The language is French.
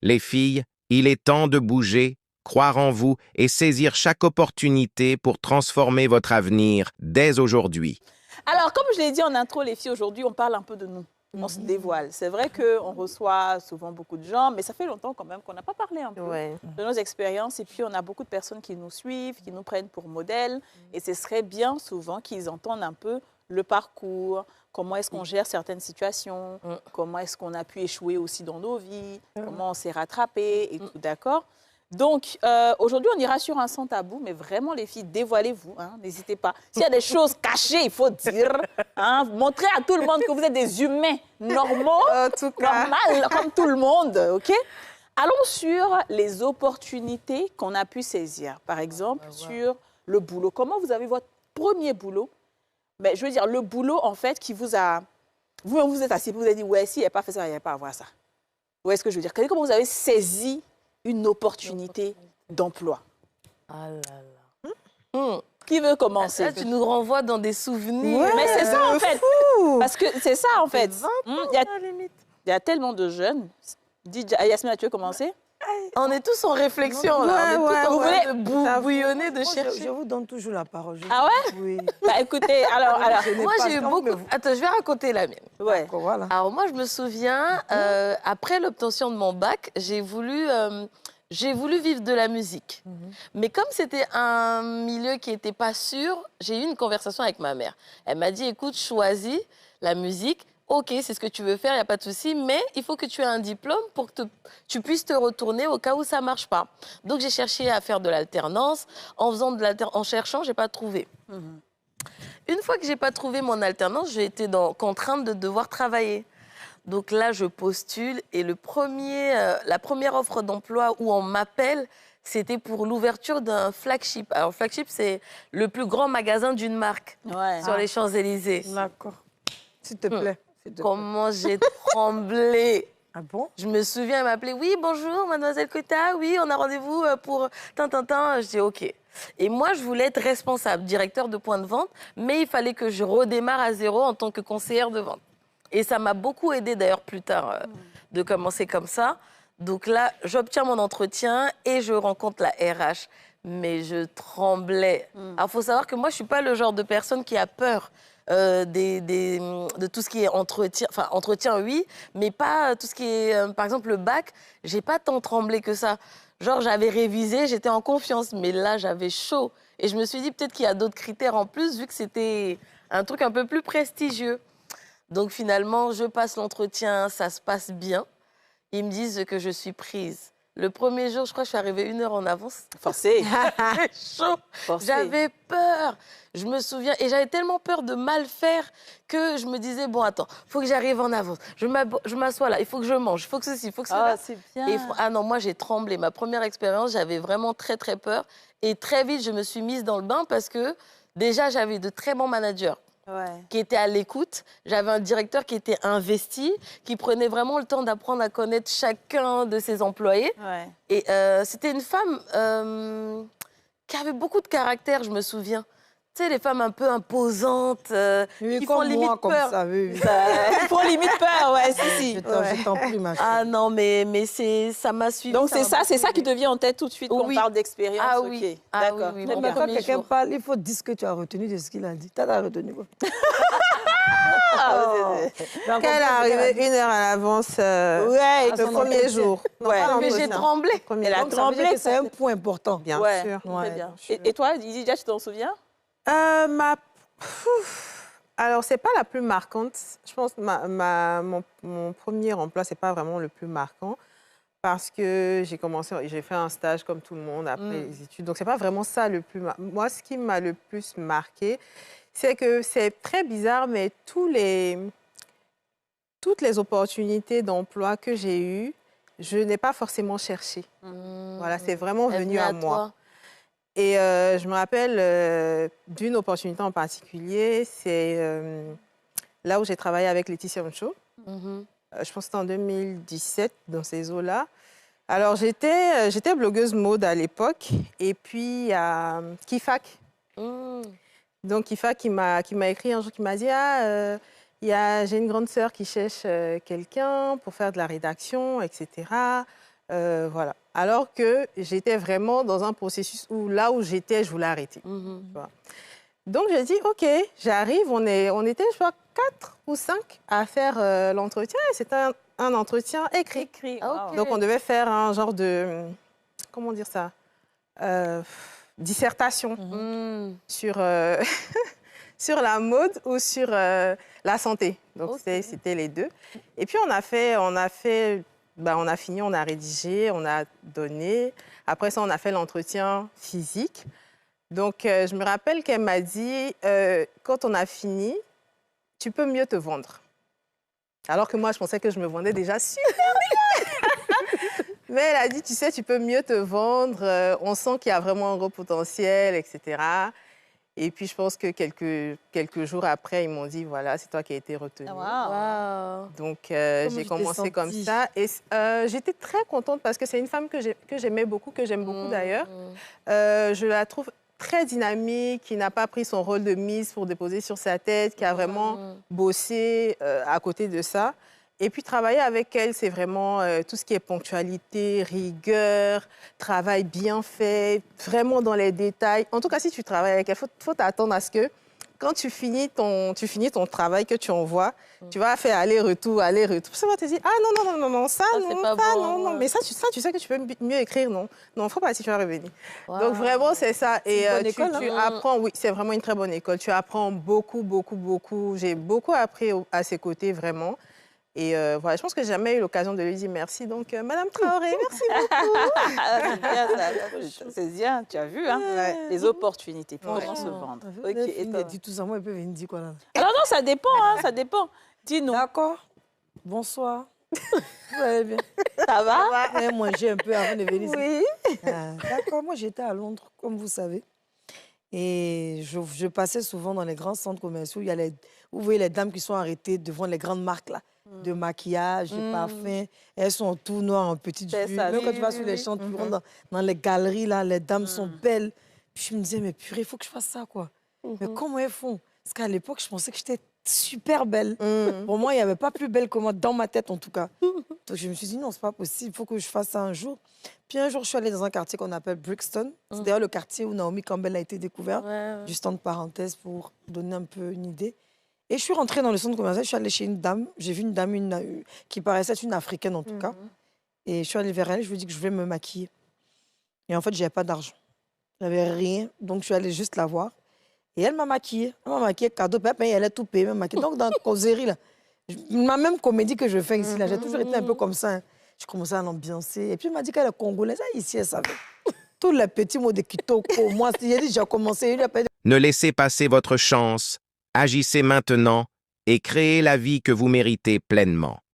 Les filles, il est temps de bouger, croire en vous et saisir chaque opportunité pour transformer votre avenir dès aujourd'hui. Alors, comme je l'ai dit en intro, les filles, aujourd'hui, on parle un peu de nous. On se dévoile. C'est vrai qu'on reçoit souvent beaucoup de gens, mais ça fait longtemps quand même qu'on n'a pas parlé un peu de nos expériences. Et puis, on a beaucoup de personnes qui nous suivent, qui nous prennent pour modèle. Et ce serait bien souvent qu'ils entendent un peu le parcours, comment est-ce qu'on gère certaines situations, comment est-ce qu'on a pu échouer aussi dans nos vies, comment on s'est rattrapé et tout, d'accord? Donc, aujourd'hui, on ira sur un sans tabou, mais vraiment, les filles, dévoilez-vous, hein, n'hésitez pas. S'il y a des choses cachées, il faut dire, hein, montrez à tout le monde que vous êtes des humains normaux, normaux, comme tout le monde, OK? Allons sur les opportunités qu'on a pu saisir. Par exemple, sur le boulot. Comment vous avez votre premier boulot? Ben, je veux dire, le boulot, en fait, qui vous a... Vous êtes assis, vous avez dit, ouais, si, il n'a pas fait ça, il n'y a pas à avoir ça. Vous voyez ce que je veux dire? Comment vous avez saisi une opportunité d'emploi? Ah là là. Qui veut commencer? Là, tu nous renvoies dans des souvenirs. Ouais, mais c'est ça, en fait. Parce que c'est ça, en fait. Il Il y a tellement de jeunes. Dis, Yasmina, tu veux commencer? On est tous en réflexion, là. On est tous en train de bouillonner, de chercher. Je vous donne toujours la parole. Ah ouais? Oui. Bah écoutez, alors... Moi, j'ai eu beaucoup... Attends, je vais raconter la mienne. Ouais. Voilà. Alors moi, je me souviens, après l'obtention de mon bac, j'ai voulu vivre de la musique. Mais comme c'était un milieu qui n'était pas sûr, j'ai eu une conversation avec ma mère. Elle m'a dit, écoute, choisis la musique. OK, c'est ce que tu veux faire, il n'y a pas de souci, mais il faut que tu aies un diplôme pour que tu puisses te retourner au cas où ça ne marche pas. Donc, j'ai cherché à faire de l'alternance. En cherchant, je n'ai pas trouvé. Une fois que je n'ai pas trouvé mon alternance, j'ai été contrainte de devoir travailler. Donc là, je postule et la première offre d'emploi où on m'appelle, c'était pour l'ouverture d'un flagship. Alors, flagship, c'est le plus grand magasin d'une marque sur les Champs-Élysées. D'accord. S'il te plaît. Comment j'ai tremblé. Ah bon? Je me souviens, elle m'a appelé. Oui, bonjour, mademoiselle Kota. Oui, on a rendez-vous pour Tintintin. Je dis OK. Et moi, je voulais être responsable, directeur de point de vente, mais il fallait que je redémarre à zéro en tant que conseillère de vente. Et ça m'a beaucoup aidée d'ailleurs plus tard de commencer comme ça. Donc là, j'obtiens mon entretien et je rencontre la RH. Mais je tremblais. Alors, il faut savoir que moi, je ne suis pas le genre de personne qui a peur de tout ce qui est entretien. Enfin, entretien, oui, mais pas tout ce qui est, par exemple, le bac. Je n'ai pas tant tremblé que ça. Genre, j'avais révisé, j'étais en confiance, mais là, j'avais chaud. Et je me suis dit, peut-être qu'il y a d'autres critères en plus, vu que c'était un truc un peu plus prestigieux. Donc, finalement, je passe l'entretien, ça se passe bien. Ils me disent que je suis prise. Le premier jour, je crois que je suis arrivée 1 heure en avance. Forcé. J'avais chaud. J'avais peur. Je me souviens. Et j'avais tellement peur de mal faire que je me disais, bon, attends, il faut que j'arrive en avance. Je m'assois là, il faut que je mange, il faut que ceci, il faut que cela. Ah, c'est bien. Ah non, moi, j'ai tremblé. Ma première expérience, j'avais vraiment très, très peur. Et très vite, je me suis mise dans le bain parce que déjà, j'avais de très bons managers. Qui était à l'écoute. J'avais un directeur qui était investi, qui prenait vraiment le temps d'apprendre à connaître chacun de ses employés. Et c'était une femme qui avait beaucoup de caractère, je me souviens. Tu sais, les femmes un peu imposantes, qui font limite peur. Qui font limite peur, ouais, si. Je t'en prie, ma chérie. Ah non, mais ça m'a suivi. Donc c'est ça qui te vient en tête tout de suite quand on parle d'expérience. Ah oui. D'accord. Oui, Mais quand quelqu'un parle, il faut dire ce que tu as retenu de ce qu'il a dit. Tu as retenu quoi? Quand elle est arrivée 1 heure à l'avance, le premier jour. Mais j'ai tremblé. Elle a tremblé. C'est un point important. Bien sûr. Très bien. Et toi, Lydia, tu t'en souviens? Alors, c'est pas la plus marquante. Je pense que mon premier emploi, c'est pas vraiment le plus marquant parce que j'ai fait un stage comme tout le monde après les études. Donc, c'est pas vraiment ça le plus marquant. Moi, ce qui m'a le plus marqué, c'est que c'est très bizarre, mais toutes les opportunités d'emploi que j'ai eues, je n'ai pas forcément cherché. Voilà, c'est vraiment venu à moi. Et je me rappelle d'une opportunité en particulier, c'est là où j'ai travaillé avec Laetitia Oncho. Je pense que c'était en 2017, dans ces eaux-là. Alors, j'étais blogueuse mode à l'époque, et puis il y a Kifak. Donc, Kifak qui m'a écrit un jour, qui m'a dit « j'ai une grande sœur qui cherche quelqu'un pour faire de la rédaction, etc. Voilà. Alors que j'étais vraiment dans un processus où là où j'étais, je voulais arrêter. Tu vois. Donc, j'ai dit, OK, j'arrive. On était, je crois, 4 ou 5 à faire l'entretien. Et c'était un entretien écrit. Wow. Donc, on devait faire un genre de, comment dire ça, dissertation sur, sur la mode ou sur la santé. Donc, c'était les deux. Et puis, on a fini, on a rédigé, on a donné. Après ça, on a fait l'entretien physique. Donc, je me rappelle qu'elle m'a dit, quand on a fini, tu peux mieux te vendre. Alors que moi, je pensais que je me vendais déjà super bien. Mais elle a dit, tu sais, tu peux mieux te vendre. On sent qu'il y a vraiment un gros potentiel, etc. Et puis, je pense que quelques jours après, ils m'ont dit, voilà, c'est toi qui as été retenue. Donc, j'ai commencé comme ça. Et j'étais très contente parce que c'est une femme que j'aimais beaucoup, que j'aime beaucoup d'ailleurs. Je la trouve très dynamique, qui n'a pas pris son rôle de Miss pour déposer sur sa tête, qui a vraiment bossé à côté de ça. Et puis, travailler avec elle, c'est vraiment tout ce qui est ponctualité, rigueur, travail bien fait, vraiment dans les détails. En tout cas, si tu travailles avec elle, il faut t'attendre à ce que quand tu finis ton travail que tu envoies, tu vas faire aller-retour, aller-retour. Ça va te dire, ah non, ça, non. Mais ça, tu sais que tu peux mieux écrire, non. Non, faut pas si tu vas revenir. Wow. Donc, vraiment, c'est ça. Et tu apprends, oui, c'est vraiment une très bonne école. Tu apprends beaucoup. J'ai beaucoup appris à ses côtés, vraiment. Et voilà, je pense que j'ai jamais eu l'occasion de lui dire merci. Donc, Madame Traoré, merci beaucoup. C'est bien, tu as vu, hein, les opportunités pour comment se vendre. Ok. Et dit tout ça, moi, elle peut venir dire quoi là? Alors non, ça dépend, ça dépend. Dis-nous. D'accord. Bonsoir. Vous allez bien? Ça va? Ouais, moi, j'ai un peu avant de venir. Oui. D'accord, moi, j'étais à Londres, comme vous savez. Et je passais souvent dans les grands centres commerciaux. Vous voyez les dames qui sont arrêtées devant les grandes marques là, de maquillage, de parfum. Elles sont en tout noir, en petites jupes. Même quand tu vas sur les champs, tu rentres dans les galeries, là, les dames sont belles. Puis je me disais, mais purée, il faut que je fasse ça, quoi. Mais comment elles font? Parce qu'à l'époque, je pensais que j'étais super belle. Pour moi, il n'y avait pas plus belle que moi, dans ma tête en tout cas. Donc je me suis dit, non, c'est pas possible, il faut que je fasse ça un jour. Puis un jour, je suis allée dans un quartier qu'on appelle Brixton. C'est d'ailleurs le quartier où Naomi Campbell a été découverte. Juste entre parenthèses pour donner un peu une idée. Et je suis rentrée dans le centre commercial, je suis allée chez une dame. J'ai vu une dame qui paraissait être une Africaine en tout cas. Et je suis allée vers elle, je lui ai dit que je voulais me maquiller. Et en fait, je n'avais pas d'argent. Je n'avais rien, donc je suis allée juste la voir. Et elle m'a maquillée. Elle m'a maquillée cadeau, puis elle a tout payé, même maquillée. Donc dans la causerie, là, ma même comédie que je fais ici, là, j'ai toujours été un peu comme ça. Hein. Je commençais à l'ambiancer. Et puis elle m'a dit qu'elle est congolaise. Ici, elle savait. Tous les petits mots de kitoko. Moi, j'ai commencé. Ne laissez passer votre chance. Agissez maintenant et créez la vie que vous méritez pleinement.